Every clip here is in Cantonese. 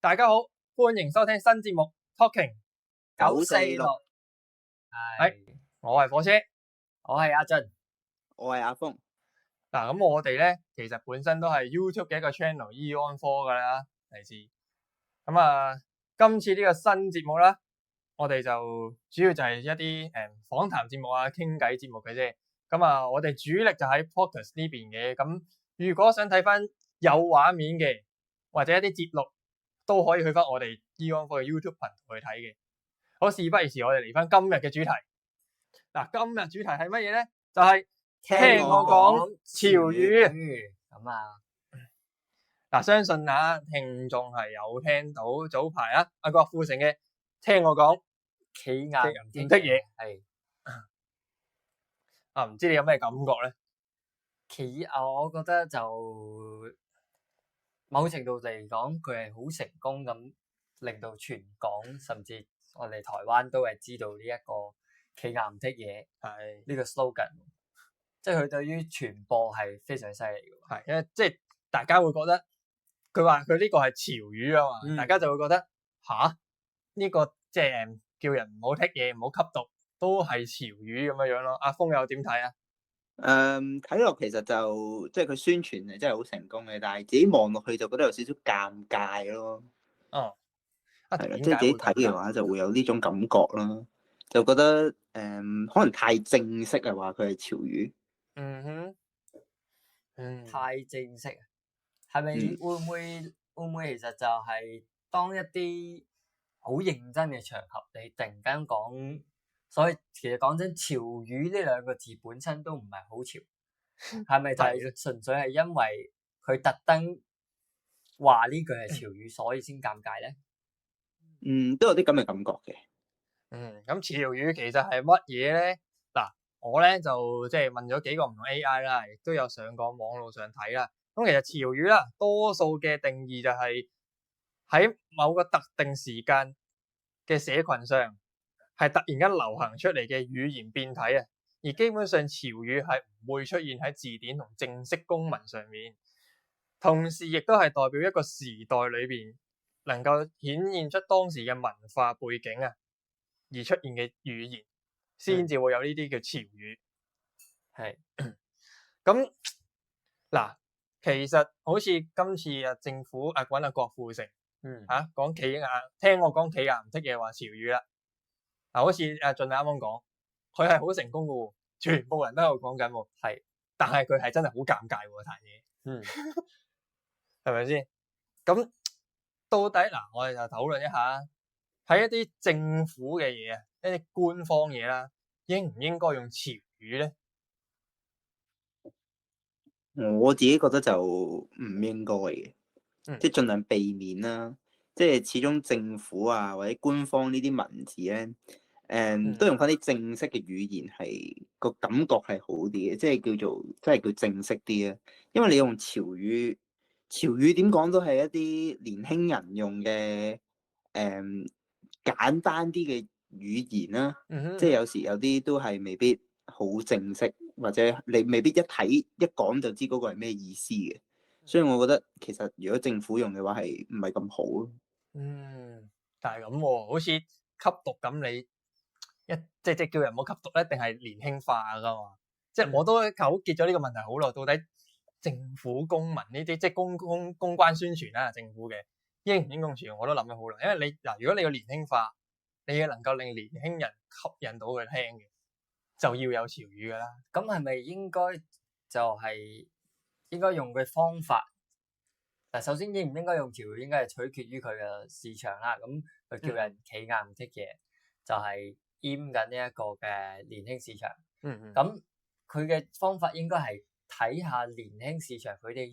大家好，歡迎收聽新節目 Talking 946，我係火車，我係阿俊，我係阿峰。嗱，咁我哋咧其實本身都係 YouTube 嘅一個 channel Eon 科噶啦，嚟自咁今次呢個新節目啦，我哋就主要就係一啲訪談節目啊、傾偈節目嘅啫。咁我哋主力就喺 Podcast 呢邊嘅。咁如果想睇翻有畫面嘅或者一啲節錄，都可以去翻我哋 Eon 科嘅 YouTube 頻道去睇嘅。好，事不宜遲，我哋嚟翻今日嘅主題。嗱，今日主題係乜嘢咧？就係聽我講潮語。嗱，相信聽眾係有聽到早排阿郭富城嘅聽我講企硬唔的嘢，係唔知你有咩感覺咧？我覺得就某程度嚟講，佢係好成功咁令到全港甚至我哋台灣都係知道呢一個企硬的嘢係呢個 slogan，即係佢對於傳播係非常犀利嘅。係，因為即係大家會覺得佢話佢呢個係潮語啊嘛，大家就會覺得呢個即係叫人唔好剔嘢，唔好吸毒，都係潮語咁樣樣咯。阿峰又點睇啊？睇落其實就即係佢宣傳係真係好成功嘅，但係自己望落去就覺得有少少尷尬咯。係啦，即係自己睇嘅話就會有呢種感覺啦，就覺得可能太正式啊，話佢係潮語。太正式，係咪會唔會其實就係當一啲好認真嘅場合，你突然間講，所以其實講真，潮語呢兩個字本身都唔係好潮，係咪就係純粹係因為佢特登話呢句係潮語，所以先尷尬咧？都有啲咁嘅感覺嘅。咁潮語其實係乜嘢咧？嗱，我咧就即係問咗幾個唔同 AI 啦，亦都有上過網路上睇啦。咁其實潮語啦，多數嘅定義就係喺某個特定時間嘅社群上，係突然間流行出嚟嘅語言變體啊。而基本上潮語係唔會出現喺字典同正式公文上面，同時亦都係代表一個時代裏邊能夠顯現出當時嘅文化背景而出現嘅語言，先至會有呢啲叫潮語。係咁嗱，其實好似今次政府揾郭富城，講企硬，聽我講企硬唔識嘢話潮語啦。好似俊啱啱講，佢係好成功嘅喎，全部人都有講緊喎。係，但係佢係真係好尷尬喎，彈嘢。係咪先？咁到底我哋就討論一下，喺一啲政府嘅嘢一啲官方嘢啦，應唔應該用潮語咧？我自己覺得就唔應該嘅，即係盡量避免啦。即係始終政府或者官方呢啲文字咧，都用翻啲正式嘅語言，係個感覺係好啲嘅，即係叫正式啲啊。因為你用潮語點講都係一啲年輕人用嘅簡單啲嘅語言啦。即係有時有啲都係未必好正式，或者你未必一睇一講就知嗰個係咩意思嘅。所以我覺得其實如果政府用嘅話係唔係咁好咯。但係咁好似吸毒咁，你即係叫人唔好吸毒咧，定係年輕化噶嘛？即係我都糾結咗呢個問題好耐，到底政府公民呢啲即係公關宣傳啦，政府嘅應唔應該用潮語，我都諗咗好耐。因為你如果你要年輕化，你要能夠令年輕人吸引到佢聽嘅，就要有潮語噶啦。咁係咪應該就係應該用嘅方法？首先應唔應該用潮語，應該係取決於佢嘅市場啦。咁佢叫人企硬唔剔嘢，就係閹緊呢一個嘅年輕市場。咁佢嘅方法應該係睇下年輕市場佢哋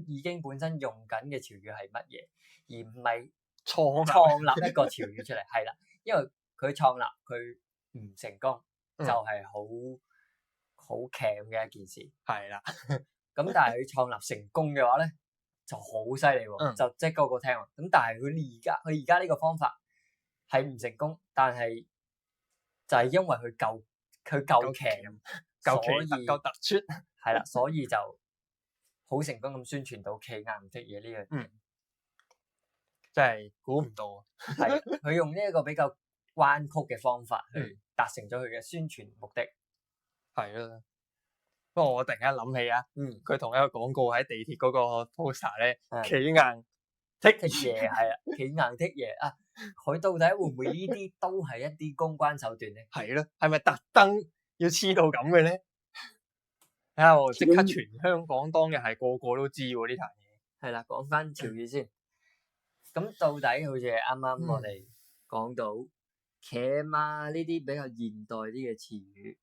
已經本身用緊嘅潮語係乜嘢，而唔係創立一個潮語出嚟。係啦，因為佢創立佢唔成功，就係好鉗嘅一件事。係啦，咁但係佢創立成功嘅話咧，就好犀利喎，就即係個個聽喎。咁但係佢而家呢個方法係唔成功，但係就係因為佢夠鉗，夠突出，係啦，所以就好成功咁宣傳到企硬唔剔嘢呢樣。真係估唔到。係佢用呢一個比較彎曲嘅方法去達成咗佢嘅宣傳目的。係咯。不過我突然間諗起啊，佢同一個廣告喺地鐵嗰個 poster 咧，企硬剔嘢係啊，企硬剔嘢啊！佢到底會唔會呢啲都係一啲公關手段咧？係咯，係咪特登要黐到咁嘅咧？睇下我即刻全香港當日係個個都知喎呢壇嘢。係啦，講翻潮語先。咁到底好似啱啱我哋講到騎馬呢啲比較現代啲嘅詞語。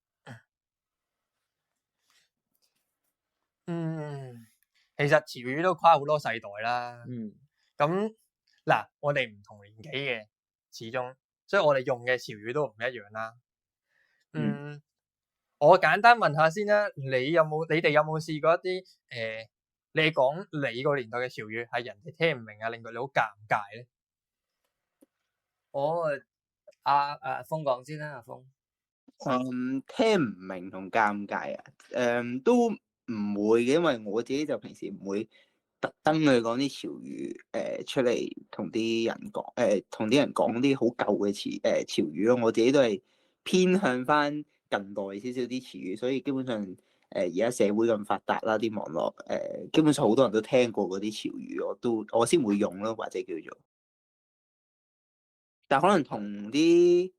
其實潮語都跨好多世代啦。咁嗱，我哋唔同年紀嘅，始終，所以我哋用嘅潮語都唔一樣啦。我簡單問下先啦，你哋有冇試過一啲你講你個年代嘅潮語係人哋聽唔明啊，令到你好尷尬咧？我阿峰講先啦，阿峰。聽唔明同尷尬啊？都唔會嘅，因為我自己就平時唔會特登去講啲潮語出嚟同啲人講，同啲人講啲好舊嘅潮語咯。我自己都係偏向翻近代少少啲詞語，所以基本上而家社會咁發達啦，啲網絡基本上好多人都聽過嗰啲潮語，我先會用咯，或者叫做。但可能同啲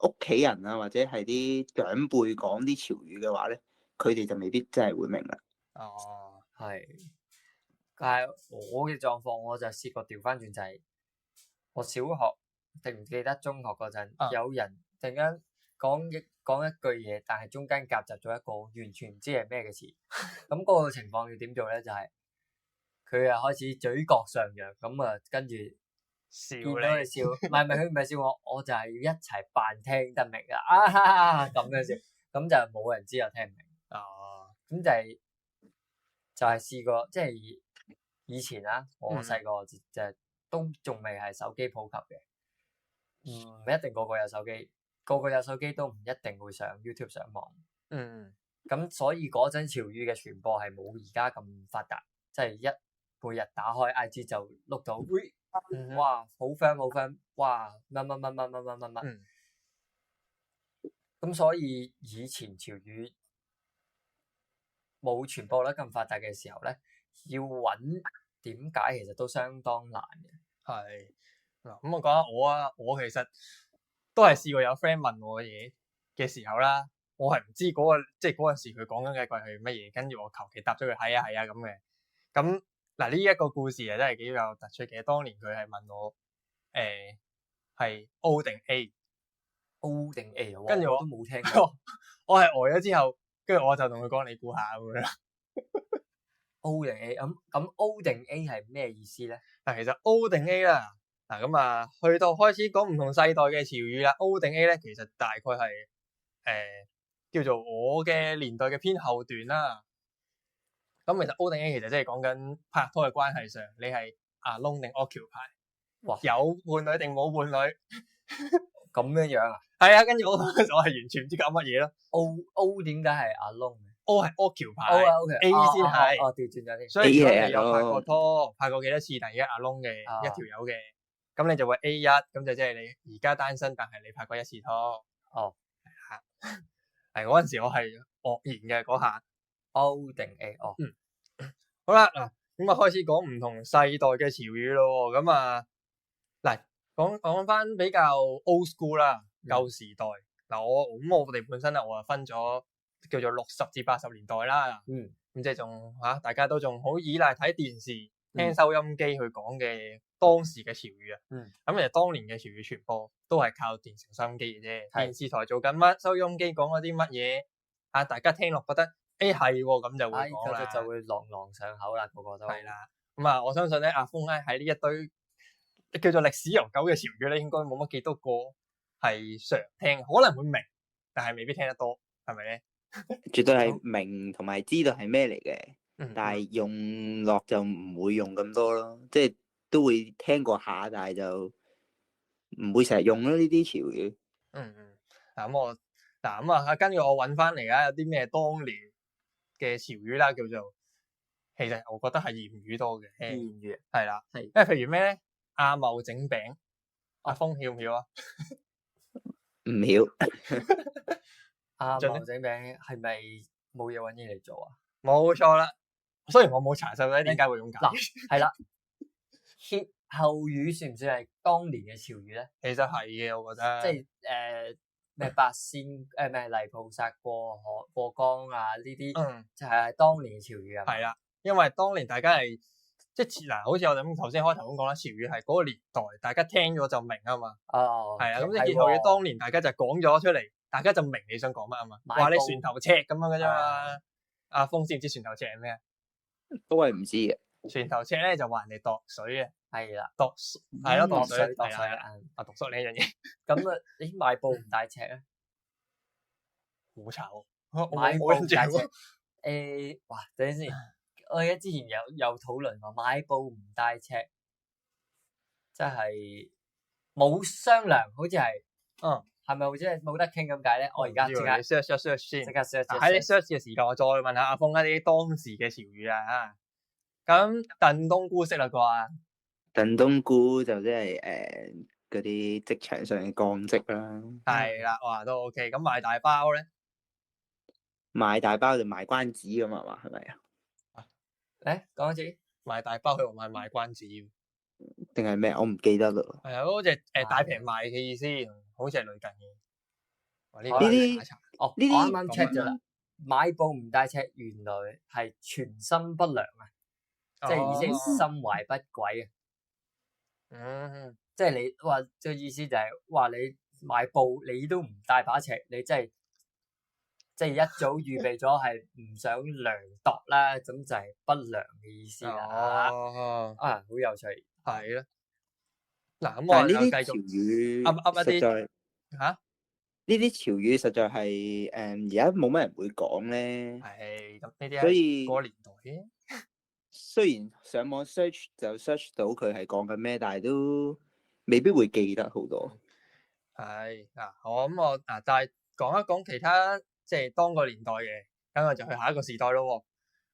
屋企人啊，或者係啲長輩講啲潮語嘅話咧，佢哋就未必真係會明啦。哦，係。但係我嘅狀況，我就試過調翻轉，就係我小學定唔記得中學嗰陣，有人突然間講一句嘢，但係中間夾雜咗一個完全唔知係咩嘅詞。咁嗰個情況要點做咧？就係佢啊開始嘴角上揚，咁啊跟住笑你，唔係佢唔係笑我，我就係要一齊扮聽得明啊咁樣笑，咁就冇人知我聽唔明。咁就係試過，即係以前啊，我細個就都仲未係手機普及嘅，唔一定個個有手機，個個有手機都唔一定會上 YouTube 上網。咁所以嗰陣潮語嘅傳播係冇而家咁發達，即係每日打開 IG 就碌到，哇好 friend，哇乜，咁所以以前潮語冇傳播得咁發達嘅時候咧，要揾點解其實都相當難嘅。係嗱，咁我講下我啊，我其實都係試過有 friend 問我嘅嘢嘅時候啦，我係唔知嗰陣時佢講緊嘅句係乜嘢，跟住我求其答咗佢係啊咁嘅。咁嗱呢一個故事啊真係幾有突出嘅。當年佢係問我係 O 定 A，O 定 A，跟住我都冇聽過。我係呆咗之後，跟住我就同佢講你估下咁樣。O 定 A，咁 O 定 A 係咩意思咧？嗱，其實 O 定 A 啦，嗱咁啊，去到開始講唔同世代嘅潮語啦。O 定 A 咧，其實大概係叫做我嘅年代嘅偏後段啦。咁其實 O 定 A 其實即係講緊拍拖嘅關係上，你係alone定 occupy，有伴侶定冇伴侶？咁樣啊？係啊，跟住我係完全唔知講乜嘢咯。O 點解係alone？O 係 occupy，A 先係。調轉咗添。所以如果你有拍過拖，拍過幾多次，但係而家alone嘅一條友嘅，咁你就會 A1，咁就即係你而家單身，但係你拍過一次拖。係嗰陣時我係愕然嘅嗰下。O 定 A？好啦，嗱咁啊開始講唔同世代嘅潮語咯。咁啊嗱講翻比較 old school 啦，舊時代。嗱我哋本身咧，我啊分咗叫做60至80年代啦。咁即係仲大家都仲好依賴睇電視、聽收音機去講嘅當時嘅潮語啊。咁其實當年嘅潮語傳播都係靠電視收音機嘅啫。電視台做緊乜，收音機講嗰啲乜嘢大家聽落覺得係喎，咁就會講啦，就會朗朗上口啦，個個都係啦。咁啊，我相信咧，阿峰咧喺呢一堆叫做歷史悠久嘅潮語咧，應該冇乜幾多個係常聽，可能會明，但係未必聽得多，係咪咧？絕對係明同埋知道係咩嚟嘅，但係用落就唔會用咁多咯，即係都會聽過下，但係就唔會成日用咯呢啲潮語。咁根據我揾翻嚟啊，有啲咩當年嘅潮語啦，叫做其實我覺得係言語多嘅。言語係啦，係因為譬如咩咧，阿茂整餅，阿峰曉唔曉啊？唔曉。阿準呢茂整餅係咪冇嘢揾嘢嚟做啊？冇錯啦。雖然我冇查實咧點解會咁嗱解，係啦，歇後語算唔算係當年嘅潮語咧？其實係嘅，我覺得。即係咩八仙咩泥菩薩過江啊呢啲，就係當年嘅潮語啊。係啦，因為當年大家係即係嗱，好似我哋咁頭先開頭咁講啦，潮語係嗰個年代大家聽咗就明啊嘛。哦，係啊，咁即係歇後語當年大家就講咗出嚟，大家就明你想講乜啊嘛。話你船頭尺咁樣嘅啫嘛。阿峰知唔知船頭尺係咩啊？都係唔知嘅。船頭尺咧就話人哋度水嘅。係啦，係咯，度水度水啊，度水呢樣嘢。咁啊，你買布唔帶尺咧？好醜，買布唔帶尺。哇，等陣先，我記得之前有討論過買布唔帶尺，即係冇商量，好似係，係咪好似係冇得傾咁解咧？我而家即刻 search 先，即刻 search。喺你 search 嘅時間，我再問下阿峰一啲當時嘅潮語啊。咁燉冬菇識啦啩？燉冬菇就即係嗰啲職場上嘅幹職啦。係啦，哇都 OK。咁賣大包咧？賣大包就賣關子咁啊嘛，係咪啊？誒，講一次，賣大包佢話賣關子，定係咩？我唔記得啦。係啊，嗰隻大平賣嘅意思，好似係類近嘅。呢啲我啱啱 check 咗啦，買布唔帶尺，原來係存心不良啊，即係意思係心懷不軌啊。即係你話嘅意思就係話你買布你都唔帶把尺，你即係一早預備咗係唔想量度啦，咁就係不良嘅意思啦。好有趣，係咯。嗱，咁但我係呢啲潮繼續語實在嚇。呢啲潮語實在係而家冇乜人會講咧。係咁呢啲，所以嗰個年代嘅。雖然上網 search 就 search 到佢係講緊咩，但係都未必會記得好多。係嗱，我但係講一講其他即係當個年代嘅，咁我就去下一個時代咯。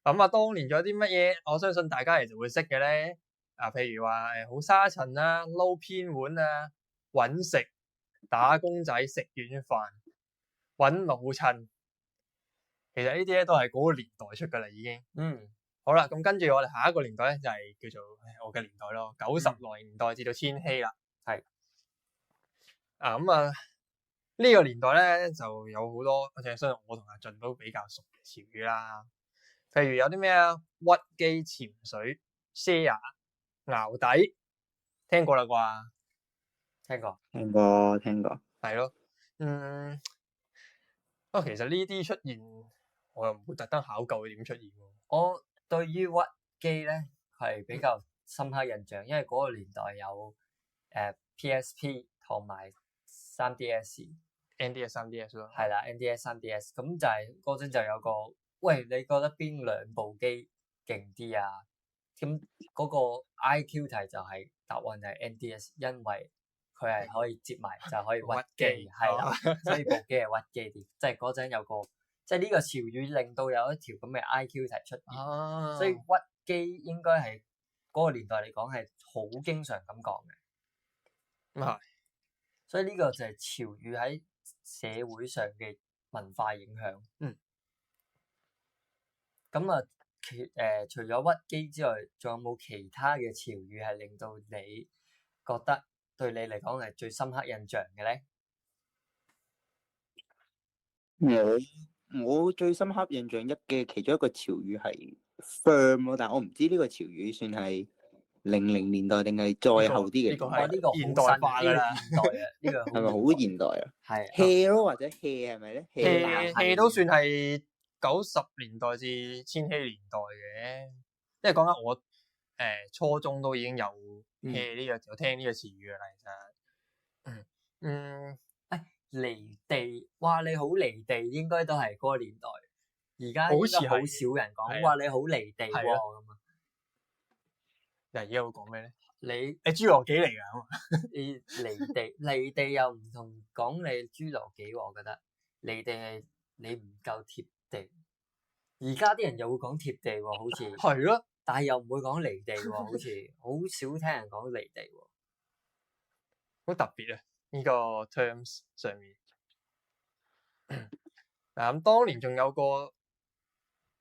咁啊，當年仲有啲乜嘢？我相信大家其實會識嘅咧。譬如話好沙塵啦、撈偏碗啊、揾食、打工仔、食軟飯、揾老襯，其實呢啲咧都係嗰個年代出噶啦，已經。好啦，咁跟住我哋下一個年代咧就係叫做我嘅年代咯，90年代至到千禧啦。係。呢個年代咧就有好多，我相信我同阿俊都比較熟嘅潮語啦。譬如有啲咩啊，屈機潛水、share、淆底，聽過啦啩？聽過。係咯，不過其實呢啲出現，我又唔會特登考究佢點出現。我對於屈機咧係比較深刻印象，因為嗰個年代有PSP 同埋 3DS。NDS 3DS 咯，係啦 ，NDS 3DS，咁就係嗰陣就有個，喂，你覺得邊兩部機勁啲啊？咁嗰個 IQ 題就係答案就係 NDS，因為佢係可以接埋就可以屈機，係啦，所以部機係屈機啲。即係嗰陣有個，即係呢個潮語令到有一條咁嘅 IQ 題出現，所以屈機應該係嗰個年代嚟講係好經常咁講嘅。係，所以呢個就係潮語喺社會上嘅文化影響。咁啊，除咗屈機之外，仲有冇其他嘅潮語係令到你覺得對你嚟講係最深刻印象嘅咧？我最深刻印象嘅其中一個潮語係 firm 咯，但係我唔知呢個潮語算係00年代定係再後啲嘅。呢個係現代化㗎啦，呢個係咪好現代啊？係 hea 咯，或者 hea 係咪咧 ？hea 都算係90年代至千禧年代嘅，即係講緊我初中都已經有 hea 呢個，有聽呢個詞語㗎啦，其實。離地，哇！你好離地，應該都係嗰個年代。而家好似好少人講，哇！你好離地喎咁啊。而家會講咩咧？你侏羅紀嚟㗎？你離地又唔同講你侏羅紀喎，我覺得離地係你唔夠貼地，而而家啲人又會講貼地喎，好似係咯，但係又唔會講離地喎，好似好少聽人講離地喎，好特別啊！呢個 terms 上面。嗱咁，當年仲有個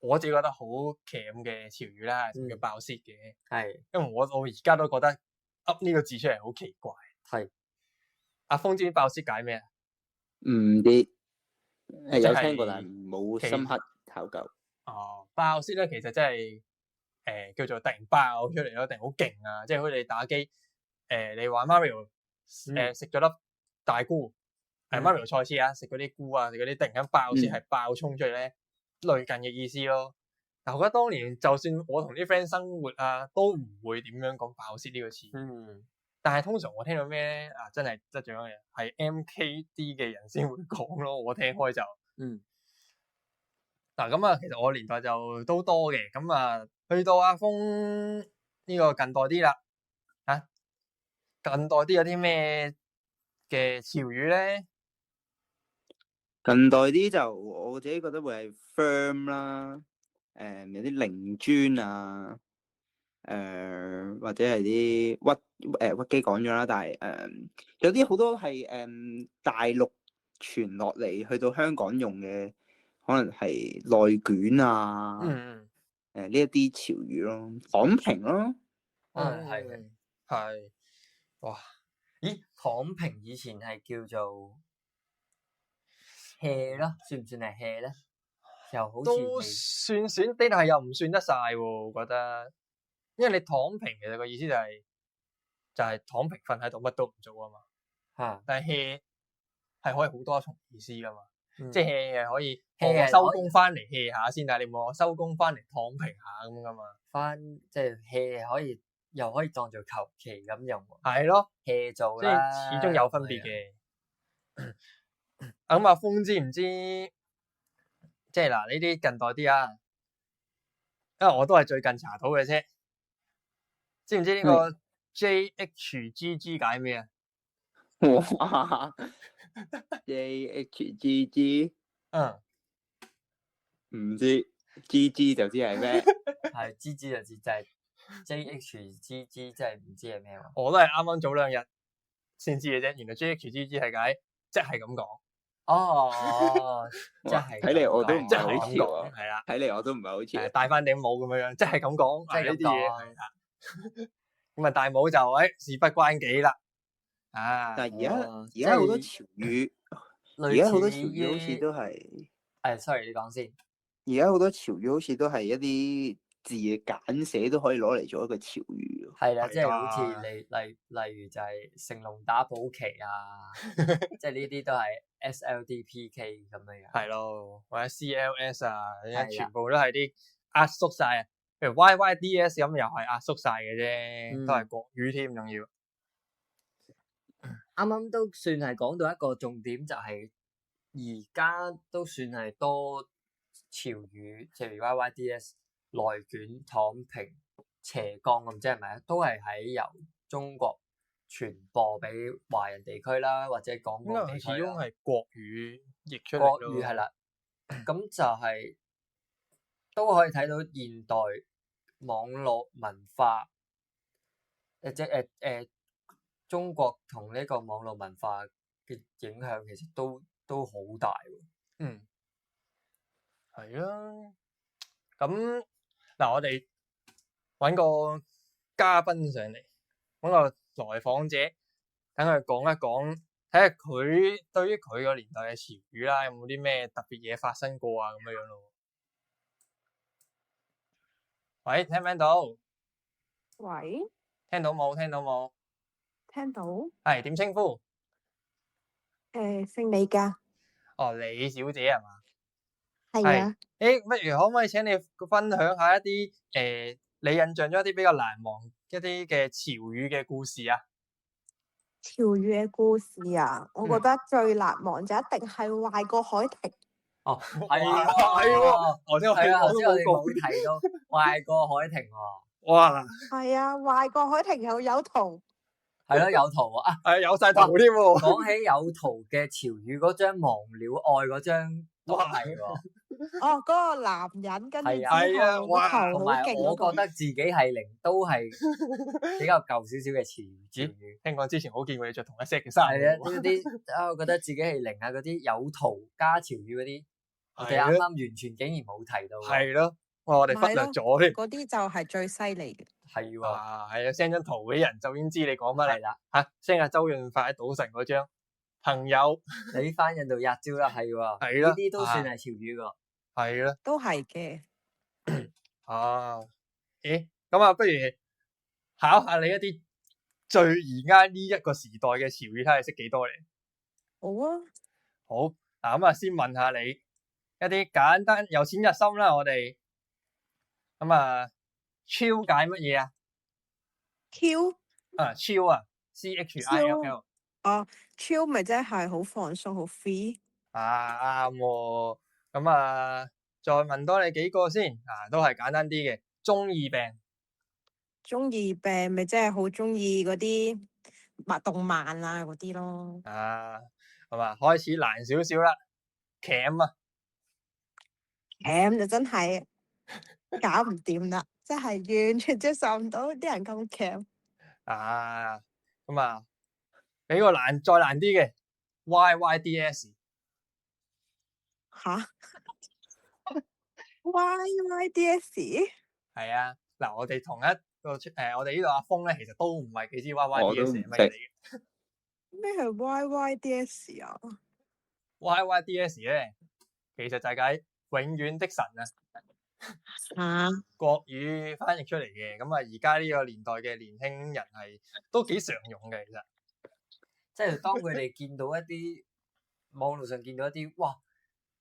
我自己覺得好鉗嘅潮語啦，就叫爆蝕嘅。係，因為我而家都覺得噏呢個字出嚟好奇怪。係。阿峰知唔知爆蝕解咩啊？唔知有係聽過，但係冇深刻考究。哦，爆蝕咧，其實真係叫做突然爆出嚟咯，突然好勁啊！即係好似你打機你玩 Mario 食咗粒大菇。Mario 賽車啊，食嗰啲菇啊，食嗰啲突然間爆先係爆衝出嚟咧，類近嘅意思咯。但我覺得當年就算我同啲 friend 生活啊，都唔會點樣講爆先呢個詞。但係通常我聽到咩咧真係得獎嘅係 MKD 嘅人先會講咯。我聽開就嗱咁啊，其實我年代就都多嘅。咁啊，去到阿峰呢個近代啲啦近代啲有啲咩嘅潮語咧？近代啲就我自己覺得會係 firm 啦，有啲靈磚啊，或者係啲屈機講咗啦，但係有啲好多係大陸傳落嚟去到香港用嘅，可能係內卷啊，呢一啲潮語咯，躺平咯，係，哇！咦，躺平以前係叫做 hea 咯，算唔算係 hea 咧？又好似都算啲，但係又唔算得晒喎，我覺得。因為你躺平其實個意思就係躺平瞓喺度乜都唔做啊嘛。但係 hea 係可以好多重意思噶嘛。即係 hea 係可以我收工翻嚟 hea 下先，但係你冇我收工翻嚟躺平下咁噶嘛。即係 hea 可以又可以當做求其咁用。係咯 ，hea 做即係始終有分別嘅。咁阿峰知唔知？即係嗱呢啲近代啲啊，因為我都係最近查到嘅啫。知唔知呢個 JHGG 解咩啊？哇 ！JHGG 唔知 GG 就知係咩？係 GG 就知，就係 JHGG 即係唔知係咩喎？我都係啱啱早2日先知嘅啫。原來 JHGG 係解即係咁講。哦，即係睇嚟我都唔係好似喎，係啦。睇嚟我都唔係好似。戴翻頂帽咁樣，即係咁講，即係呢啲嘢。咁啊，戴帽就事不關己啦。但係而家好多潮語，而家好多潮語好似都係，sorry 你講先。而家好多潮語好似都係一啲字嘅簡寫都可以攞嚟做一個潮語。係啦，即係好似例如就係成龍打保期啊，即係呢啲都係 SLDPK 咁樣樣。係咯，或者 CLS 啊，全部都係啲壓縮晒啊。譬如 YYDS 咁又係壓縮晒嘅啫，都係國語添，仲要。啱啱都算係講到一個重點，就係而家都算係多潮語，譬如 YYDS、內卷、躺平、斜槓咁，即係咪啊？都係喺由中國傳播俾華人地區啦，或者廣東地區啦。始終係國語譯出嚟。國語係啦，咁就係都可以睇到現代網絡文化，中國同呢個網絡文化嘅影響其實都好大喎。係啊。咁嗱，我哋揾個嘉賓上嚟，揾個來訪者，等佢講一講，睇下佢對於佢個年代嘅潮語啦，有冇啲咩特別嘢發生過啊咁樣樣咯。喂，聽唔聽到？喂，聽到冇？聽到冇？聽到。係點稱呼？姓李噶。哦，李小姐係嘛？係啊。不如可唔可以請你分享下一啲你印象中一啲比較難忘一啲嘅潮語嘅故事啊？潮語嘅故事啊，我覺得最難忘就一定係壞過海婷。哦，係喎，頭先我哋冇提到壞過海婷喎。哇！係啊，壞過海婷又有圖。係咯，有圖啊！係有晒圖添喎。講起有圖嘅潮語，嗰張忘了愛嗰張都係喎。哦，嗰個男人跟住之係後個啊哇頭好同埋勁嗰個。我覺得自己係零都係比較舊少少嘅詞語。聽講之前我見過你着同一 set 嘅衫係啊，喎。呢啲啊，我覺得自己係零啊，嗰啲有圖加潮語嗰啲，我哋係啊啱啱完全竟然冇提到喎。係咯，我哋忽略咗添。嗰啲就係最犀利嘅。係喎，啊，係啊，send 張圖俾人就已經知你講乜啦係。啦，吓，send 下周潤發喺賭神嗰張朋友，你翻印度吔招啦，係喎，係咯呢啲都算係潮語噶。係啦。都係嘅。啊，咦，咁啊，不如考下你一啲最而家呢一個時代嘅潮語，睇下你識幾多嚟？好啊，好，嗱咁啊，先問下你一啲簡單由淺入深啦，我哋咁啊，超解乜嘢啊？ Q 啊，超啊，CHILL 哦，chill 咪即係好放鬆，好 free。啊，啱喎。咁啊，再問多你幾個先，啊，都係簡單啲嘅。中二病，中二病咪即係好中意嗰啲動漫啊嗰啲咯。啊，係嘛？開始難少少啦。鉗啊，鉗就真係搞唔掂啦，即係完全接受唔到啲人咁鉗。啊，咁啊，俾個再難啲嘅 YYDS。吓？YYDS？係啊，嗱，我哋同一個我哋呢度阿峰咧，其實都唔係幾知我都 YYDS 唔係乜嘢嚟嘅。咩係 YYDS 啊？ YYDS 咧，其實就係解永遠的神啊，吓？國語翻譯出嚟嘅。咁啊，而家呢個年代嘅年輕人係都幾常用嘅，其實。即係當佢哋見到一啲網絡上見到一啲，哇，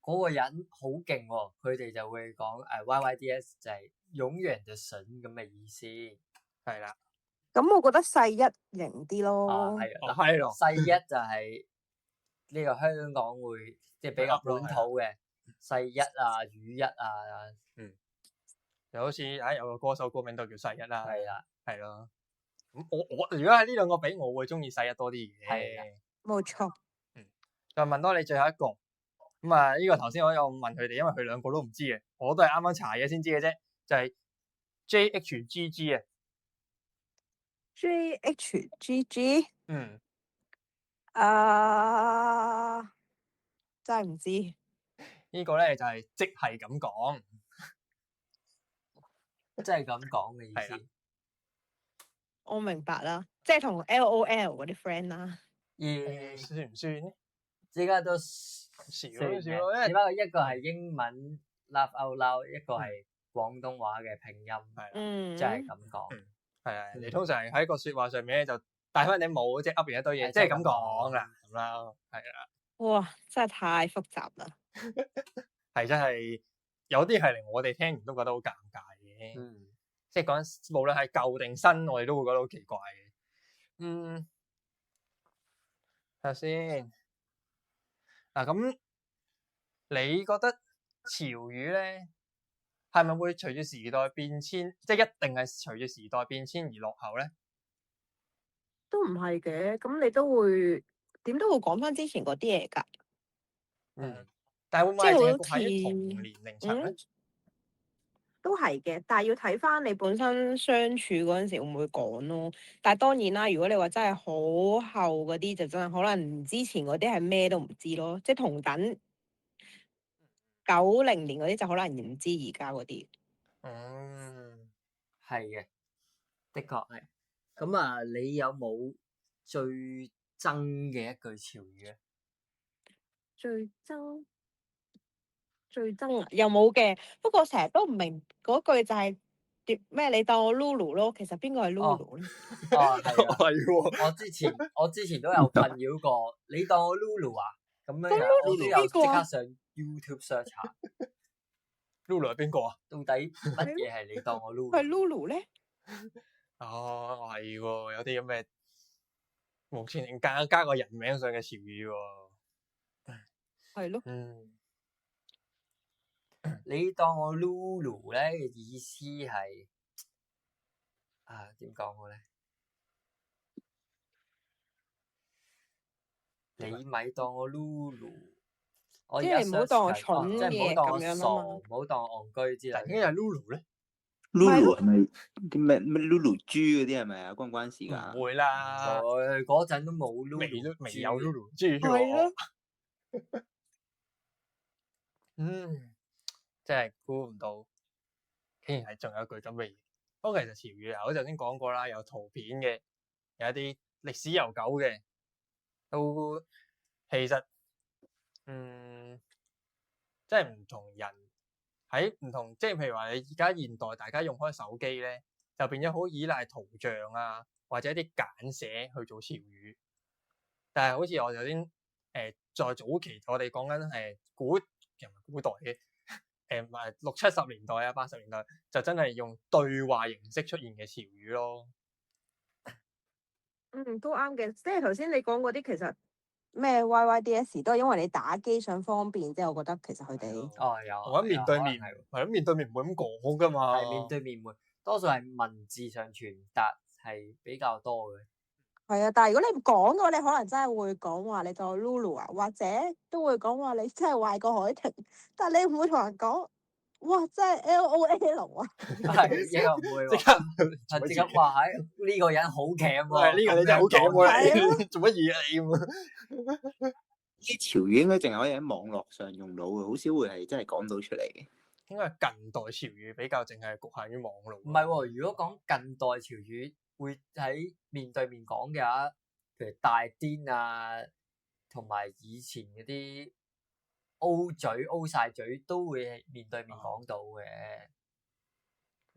嗰個人好勁喎，佢哋就會講YYDS 就係永遠的神咁嘅意思。係啦，咁我覺得細一型啲啊，咯。係啊，係咯，細一就係呢個香港會即係比較本土嘅細一啊、雨一啊，就好似有個歌手歌名都叫細一啦，係啦，係咯。咁我如果係呢兩個比，我會中意細一多啲嘅。係啊冇錯。再問多你最後一個，咁啊呢個頭先我有問佢哋，因為佢兩個都唔知嘅，我都係啱啱查嘢先知嘅啫，就係 JHGG 啊。JHGG？嗯，真係唔知。呢個咧就係即係咁講，即係咁講嘅意係思。我明白啦，即係同 LOL 嗰啲 friend 啦。算唔算咧？依家都少算嘅，少咯，因為只不過一個係英文 laugh out loud，一個係廣東話嘅拼音，嗯。即係咁講。係啊，你通常係喺個説話上面咧就戴翻頂帽，即係噏完一堆嘢，係即係咁講啦，咁啦，係啊，哇，真係太複雜啦。係真係有啲係令我哋聽完都覺得好尷尬嘅。嗯，即係講無論係舊定新，我哋都會覺得好奇怪嘅。睇下先。嗱，咁你覺得潮語咧係咪會隨住時代變遷，即係一定係隨住時代變遷而落後咧？都唔係嘅，咁你都會點都會講翻之前嗰啲嘢㗎。但係會唔會係淨係喺同年齡層咧？都係嘅，但係要睇翻你本身相處嗰陣時會唔會講咯。但係當然啦，如果你話真係好後嗰啲，就真係可能之前嗰啲係咩都唔知咯。即係同等90年嗰啲就可能唔知而家嗰啲。係嘅，的確係。咁啊，你有冇最憎嘅一句潮語咧？最憎啊，又冇嘅。不過成日都唔明嗰句就係咩？你當我 Lulu 咯，其實邊個係 Lulu 咧？哦，係啊，係喎，我之前都有困擾過，你當我 Lulu 啊？咁樣咁我 Lulu 都有即邊個啊刻上 YouTube search 下， Lulu 係邊個啊？到底乜嘢係你當我 Lulu？係 Lulu 咧？哦，係喎，有啲咁嘅目前加個人名上嘅潮語喎。係咯。你當我 Lulu 咧嘅意思係點講好咧？你咪當我 Lulu，我即係你唔好當我 search 緊蠢即係唔好嘅當我傻，咁樣啊嘛唔好當我戇居之類嘅。但係點解係 Lulu 咧？ Lulu 係咪啲咩 Lulu 豬嗰啲係咪啊？關唔關事㗎？唔會啦，佢嗰陣都冇未 Lulu，未有 Lulu 係豬咯喎。真係估唔到，竟然係仲有句咁嘅嘢。不過其實潮語啊，我頭先講過啦，有圖片嘅，有一啲歷史悠久嘅，都其實即係唔同人喺唔同，即係譬如話你而家現代大家用開手機咧，就變咗好依賴圖像啊，或者一啲簡寫去做潮語。但係好似我頭先在早期我哋講緊古代嘅60、70年代啊80年代就真係用對話形式出現嘅潮語咯。都啱嘅，即係頭先你講嗰啲其實咩 YYDS 都係因為你打機想方便，即係我覺得其實佢哋有。我覺得面對面係咯，面對面唔會咁講噶嘛。係面對面會，多數係文字上傳達係比較多嘅。係啊，但係如果你唔講嘅話，你可能真係會講話你當 Lulu 啊，或者都會講話你真係壞過海婷，但係你唔會同人講，哇真係 LOL 啊！係又唔會即刻即刻話喺呢個人好鉗喎，呢個你真係好鉗喎，你做乜嘢啊你？啲潮語應該淨係可以喺網絡上用到嘅，好少會係真係講到出嚟嘅。應該係近代潮語比較淨係局限於網絡。唔係喎，如果講近代潮語會喺面對面講嘅話，譬如大癲啊，同埋以前嗰啲 O 嘴 O 晒嘴都會係面對面講到嘅，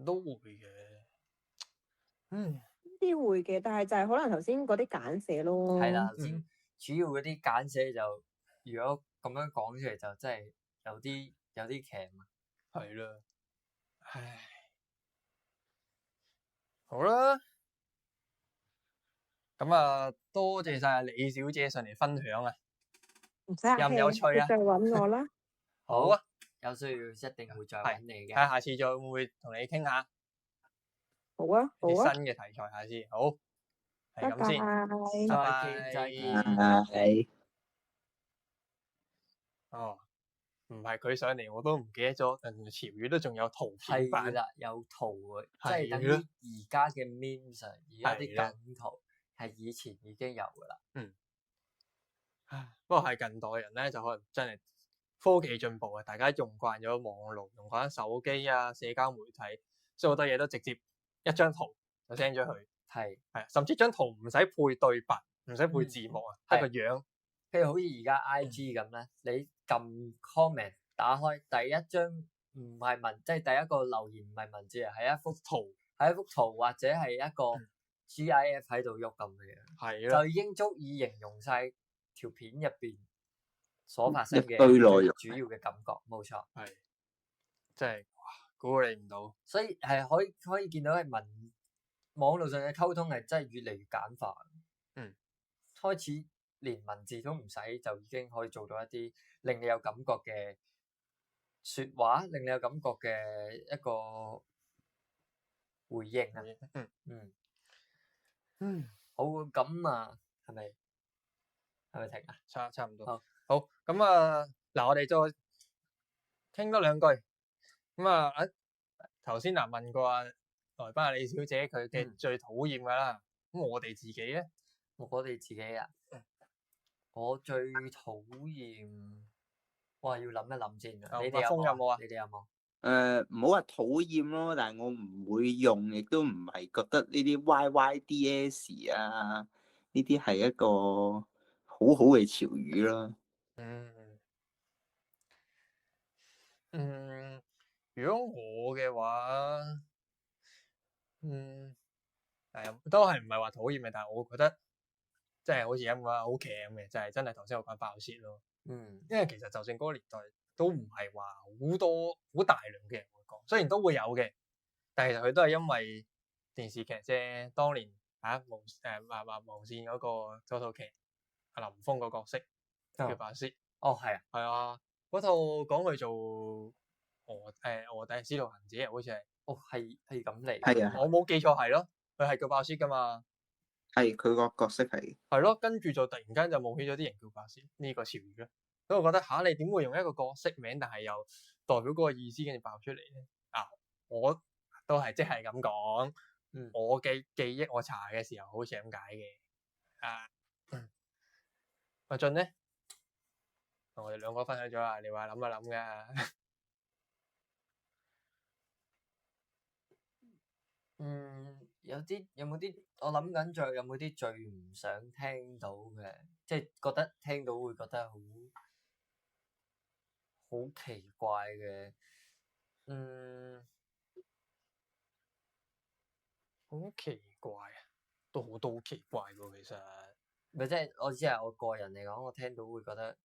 都會嘅。呢啲會嘅，但係就係可能頭先嗰啲簡寫咯。係啦，頭先主要嗰啲簡寫就如果咁樣講出嚟就真係有啲鉗啊。係啦，唉，好啦，咁啊，多謝晒李小姐上嚟分享啊，唔使客氣，有唔有趣啊？你再揾我啦。好啊，有需要一定會再揾你嘅。睇下下次再會唔會同你傾下好啊，好啲啊，新嘅題材，下次好，係咁先，拜拜再見再見係。哦，唔係佢上嚟我都唔記得咗，人哋潮語都仲有圖片版係啦，有圖嘅，即係係等於而家嘅 meme 而家啲梗圖係以前已經有噶啦。不過係近代人咧，就可能真係科技進步啊，大家用慣咗網絡，用慣手機啊、社交媒體，所以好多嘢都直接一張圖就 send 咗去。係，甚至張圖唔使配對白，唔使配字幕啊，得個樣。譬如好似而家 IG 咁咧，你撳 comment 打開第一張唔係文，即係第一個留言唔係文字啊，係一幅圖，係一幅圖或者係一個 GIF 喺度喐咁嘅樣，係啦，就已經足以形容晒條片入邊所發生嘅一堆內容主要嘅感覺，冇錯。係，真係估你唔到。所以係可以見到係網絡上嘅溝通係真係越嚟越簡化。開始連文字都唔使就已經可以做到一啲令你有感覺嘅説話，令你有感覺嘅一個回應啊。好，咁啊，係咪停啊？差唔多。好，好咁啊，嗱，我哋再傾多兩句。咁啊，頭先問過啊，來賓李小姐佢嘅最討厭噶啦。咁我哋自己咧，我哋自己啊，我最討厭，哇，要諗一諗先啊。你哋有冇啊？你哋有冇？唔好話討厭咯，但係我唔會用，亦都唔係覺得呢啲 YYDS 啊，呢啲係一個好好嘅潮語啦。如果我嘅話，都係唔係話討厭嘅，但係我覺得即係好似咁話好鉗嘅，就係真係頭先我講爆泄咯。因為其實就算嗰個年代都唔係話好多好大量嘅人會講，雖然都會有嘅，但係其實佢都係因為電視劇啫。當年無線嗰個套劇阿林峰個角色叫爆泄。係啊，嗰套講佢做臥底使徒行者，好似係。係咁嚟。係啊，我冇記錯係咯，佢係叫爆泄噶嘛。係佢個角色係。係咯，跟住就突然間就冒起咗啲人叫爆泄呢個潮語咯。所以我覺得你點會用一個角色名，但係又代表嗰個意思跟住爆出嚟咧？我都係即係咁講，我嘅記憶我查嘅時候好似係咁解嘅。阿俊咧，我哋兩個分享咗啦，你話諗一諗噶。有冇啲我諗緊仲有冇啲最唔想聽到嘅，即係覺得聽到會覺得好奇怪嘅，好奇怪啊，都好奇怪喎，其實。咪即係我只係我個人嚟講，我聽到會覺得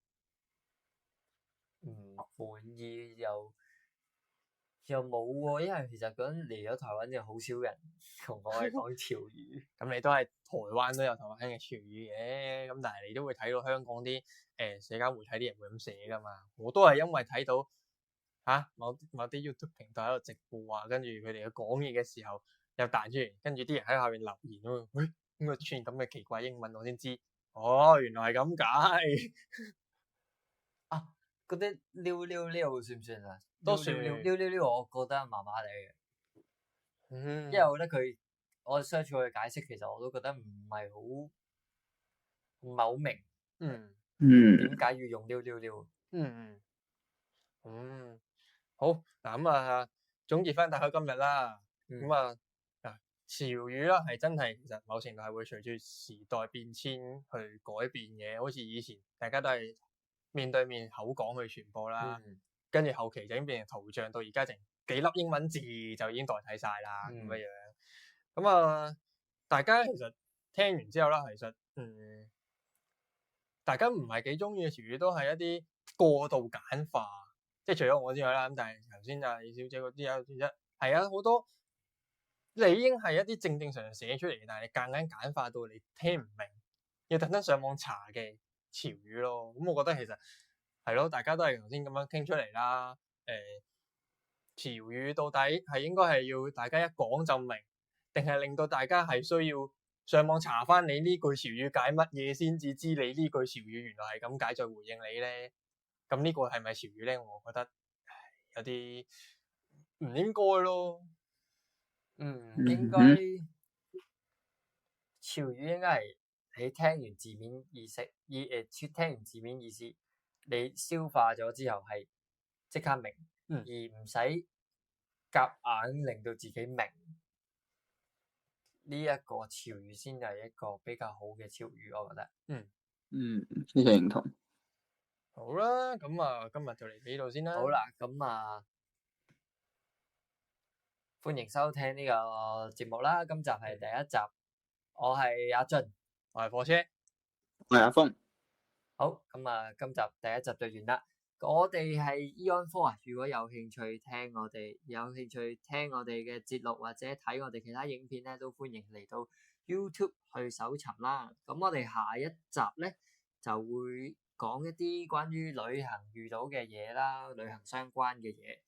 唔滿意又冇喎，因為其實嗰陣嚟咗台灣就好少人同我係講潮語。咁你都係台灣都有台灣嘅潮語嘅，咁但係你都會睇到香港啲社交媒體啲人會咁寫噶嘛。我都係因為睇到某啲 YouTube 平台喺度直播啊，跟住佢哋講嘢嘅時候又彈出嚟，跟住啲人喺下邊留言咯。喂，點解出現咁嘅奇怪英文？我先知，原來係咁解。嗰啲溜算唔算啊？都算溜，我覺得麻麻地嘅。因為我覺得我 search 佢嘅解釋，其實我都覺得唔係好明。點解要用溜？好嗱，咁總結翻大概今日啦。潮語啦，係真係其實某程度係會隨住時代變遷去改變嘅。好似以前大家都係面對面口講去傳播啦，跟住後期就已經變成圖像，到而家淨幾粒英文字就已經代替晒啦咁樣。咁大家其實聽完之後啦，其實大家唔係幾中意嘅潮語都係一啲過度簡化，即係除咗我之外啦。咁但係頭先李小姐嗰啲係啊，好多理應係一啲正常寫出嚟嘅，但係你夾硬簡化到你聽唔明，要特登上網查嘅潮語咯。咁我覺得其實係咯，大家都係頭先咁樣傾出嚟啦。潮語到底係應該係要大家一講就明，定係令到大家係需要上網查翻你呢句潮語解乜嘢先至知你呢句潮語原來係咁解，再回應你咧？咁呢個係咪潮語咧？我覺得有啲唔應該咯。應該潮語應該係你聽完字面意思，聽完字面意思，你消化咗之後係即刻明，而唔使夾硬令到自己明。呢一個潮語先係一個比較好嘅潮語，我覺得。非常認同。好啦，咁今日就嚟呢度先啦。好啦，咁歡迎收聽呢個節目啦。今集係第一集，我係阿俊，我係火車，我係阿峰。好，咁今集第一集就完啦。我哋係 Eon 4啊，如果有興趣聽我哋嘅節錄或者睇我哋其他影片咧，都歡迎嚟到 YouTube 去搜尋啦。咁我哋下一集咧就會講一啲關於旅行遇到嘅嘢啦，旅行相關嘅嘢。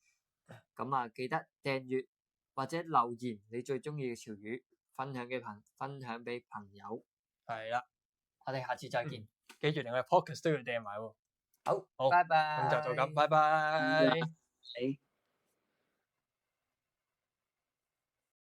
咁記得訂閱或者留言你最中意嘅潮語，分享俾朋友。係啦，我哋下次再見。記住連我哋 podcast 都要訂埋喎。好，拜拜。咁就到咁，拜拜。